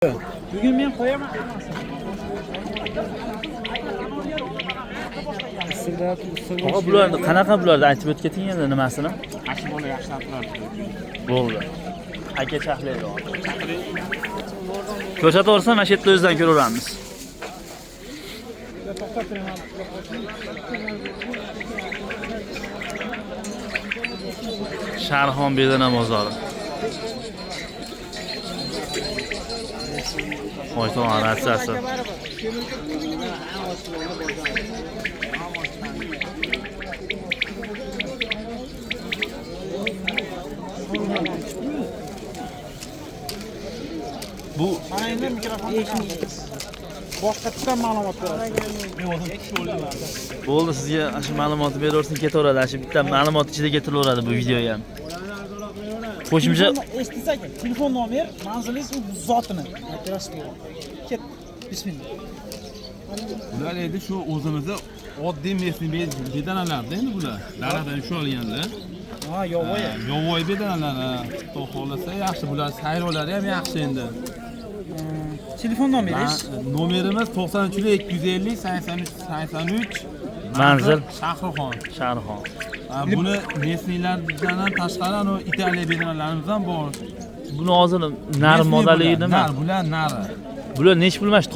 Bugun men qo'yaman. Og'a bularni qanaqa bularni aytib o'tgating endi nimasini? Ashi bola yaxshilab turadi. Bo'ldi. Aka chaqlaydi. Ko'rsataversa mana shu yerda o'zidan ko'raveramiz. Sharxon bedana bozori. Hoyton ratsasi. Bu Mana endi mikrofon boshqa tutgan ma'lumot berasiz. bo'ldi, sizga shu ma'lumotni beraversin, ketaveradi. Shu bitta ma'lumot ichida ketilaveradi bu video ham. Qo'shimcha Eshitsak, telefon nomer, manzilingiz u zotini aytasiz. Ket. Bismillah. Bular edi shu o'zimizda oddiy mesni bedanalarda endi bular. Daradan usha olganlar. Ha, yo'voy. Yovoy bedanalar. Xudo xolasa yaxshi bular, sayrovlari ham yaxshi endi. Telefon nomeringiz? Nomerimiz 93 250 83 83. manzil Shahrixon. Sharxon. Buni mesnilardan ham tashqari ana Italiya bedanalarimiz ham bor. Buni hozir nar modeli nima? Nar, bular nari. Bular nech pul mana shu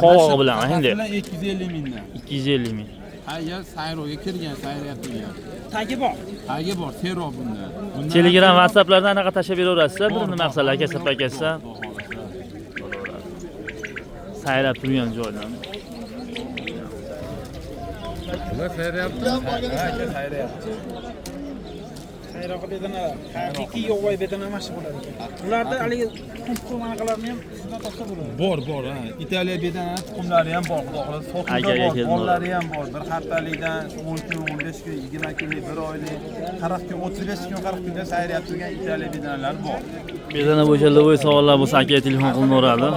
qovog'i bilan endi? 250 mingdan. 250 ming. Hayya sayrovga kirgan, sayriyatga. Tagi bor. Tagi bor, sero bunda. Telegram, WhatsApplardan anaqa tashlab beraverasizlar, bir nima qilsa, aka sap akasi. Sayrab turgan joydan. Bular sayrayapti. Ha, sayrayapti. Sayroqi bedana, haqiqiy yo'voy bedana mana shu bo'ladi. Ularda haligi tuxum anaqalarni ham sizdan topsa bo'ladi. Bor, ha. Italiya bedana tuxumlari ham bor, xudo xolasa. Sotuvda bor, bollari ham bor. Bir haftalikdan 10 kun, 15 kun, 20 kunlik, 1 oylik, 40 kun, 35 kun, 40 kunda sayrayap turgan Italiya bedanalar bor. Bedana bo'yicha lo'y savollar bo'lsa, akaga telefon qilinaveradi.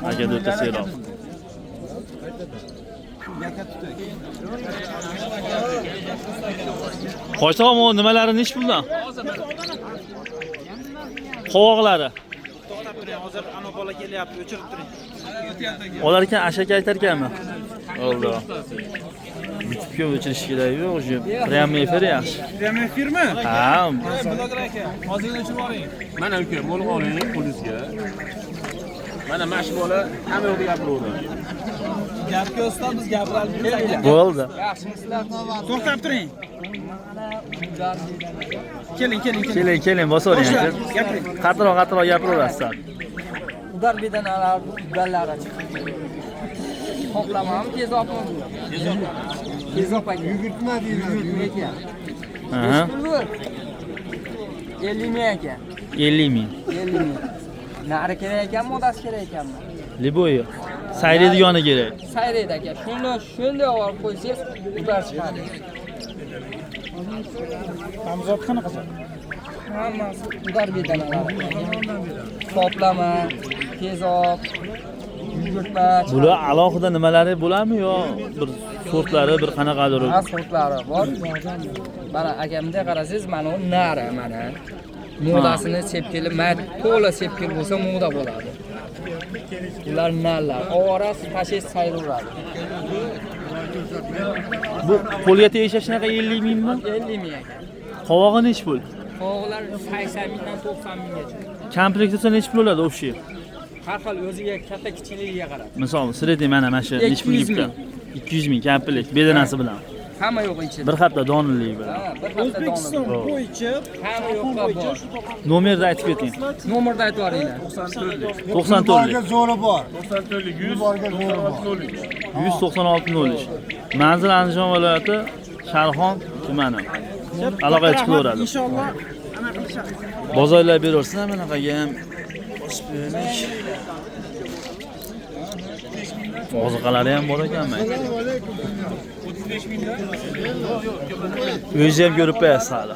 Aka o'ta seroq. Qo'shtoq mo nimalari nech puldan? Qovoqlari. To'xtab turing, hozir ana bola kelyapti, o'chirib turing. Olar ekan, ashaka aytar ekanmi? Bo'ldi. YouTube'ga o'chirish kerak-ku, o'sha prям efir yaxshi. Prям efirmi? Ha. Bloger aka, hozir o'chirib oling. Mana uka, mo'l oling qo'lingizga. Mana mash bola hamma yo'qda gapiraveradi. Gapga usta biz gapiramiz. Bo'ldi. To'xtab turing. Keling. Keling, bosavering. Gapiring. Qattiqroq gapiraverasiz. Udar bedanalar, udarlari chiqdi. Toplamam tezopmi? Tezop aka. Yugurtma deyiladi. Ekan. Aha. 50 ming ekan. 50 ming. 50 ming. Nari kerak ekanmi, odasi kerak ekanmi? Liboyo. Sayraydigani kerak. Sayraydi aka. Shunday olib qo'ysangiz, udar chiqadi. Namzod qanaqa? Hammasi udar bedanalar. Toplama, tezop, yugurtma. Bular alohida nimalari bo'ladimi yo bir sortlari, bir qanaqadir? Ha, sortlari bor. Mana akamda qarasangiz, mana u nari mana. Modasini sepkili, to'la sepkil bo'lsa moda bo'ladi. Ular narlar, ovorasi tashish sayraveradi. Bu qo'lga tegishish shunaqa 50 mingmi? 50 ming ekan. Qovog'i nech pul? Qovoqlar 80 mingdan 90 minggacha. Komplekt desa nech pul bo'ladi o'sha? Har xil o'ziga katta kichikligiga qarab. Misol, sredniy mana shu nech pul gibda? 200 ming komplekt bedanasi bilan. Hamma yo'q ichida. Bir hafta donillik bilan. Ha, bir hafta O'zbekiston bo'yicha hamma yo'qqa bor. Nomerni aytib keting. Nomerni aytib yuboringlar. 94lik. zo'ri bor. 94lik 196 Manzil Andijon viloyati, Sharxon tumani. Aloqaga chiqaveradi. Inshaalloh ana qilishadi. Bozorlar beraversin, bunaqaga ham bosib beraylik. Oziqalari ham bor ekanmi? 35 mingdan. O'zi ham ko'rib qo'yasiz hali.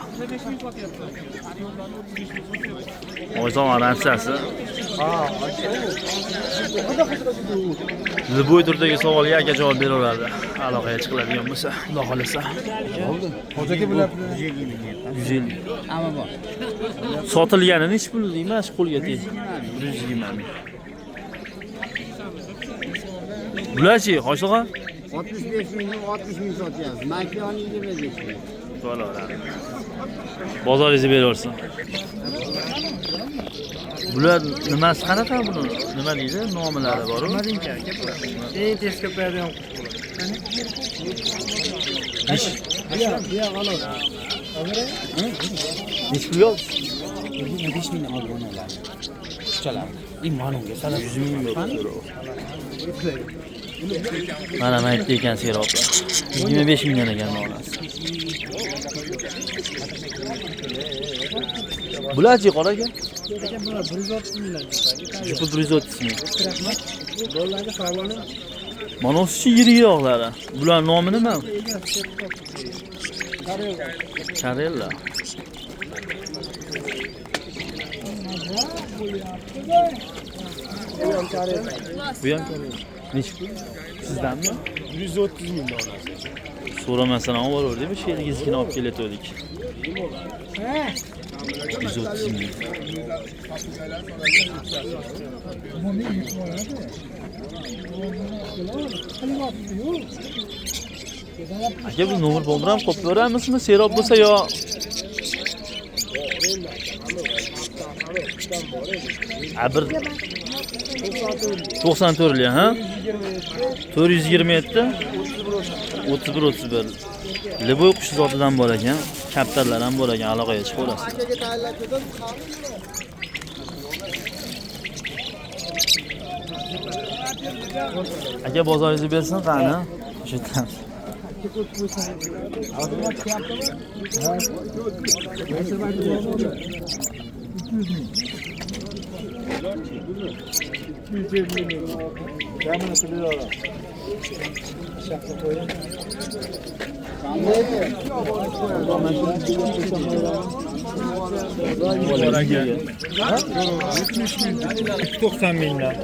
Oyson ratsiyasi Liboy turdagi savolga aka javob beraveradi. Aloqaga chiqiladigan bo'lsa, Xudo xolasa. Ho'jaka bo'lyapti. 150. Ammo bor. Sotilgani nechi pul deyman, shu qo'lga tegdi. 120 ming. Bularchi, Hoshlig'a? 65 mingdan 60 ming sotyapmiz. Makoni 25 ming. Bo'laveradi. Bozoringizni beraversin. Bular nimasi qanaqa buni? Nima deydi? Nomlari bor-ku. Eng tez ko'payadigan qush. Biya g'alov. Nechi pulga oldi? 25 ming olgan ular. Quchalar. Imonimga 100 ming bo'ldi. Mana aytdi ekan Seroblar. 25 mingdan ekan onasi. Bularchi qora aka? Bular 130 mingdan ketadi. Jupi 130 ming. Rahmat. Dollarga savolim. Mana o'sha yirik yo'qlari. Bular nomi nima? Karella. Bu ham Karella. Nechi pul? Sizdanmi? 130 ming dollar. So'ramasdan olib bordik, bu sherigizgina olib kelayotgandik. 130 ming. Aka biz nomer bo'lmir ham qo'yib beramizmi? Serob bo'lsa yo bir 94 li, ha? 427 31 31. Liboy qush zotidan bor ekan, kaptarlar ham bor ekan, aloqaga chiqib olasiz. Aka bozoringizni bersin qani? O'sha yerdan. To'qson mingdan.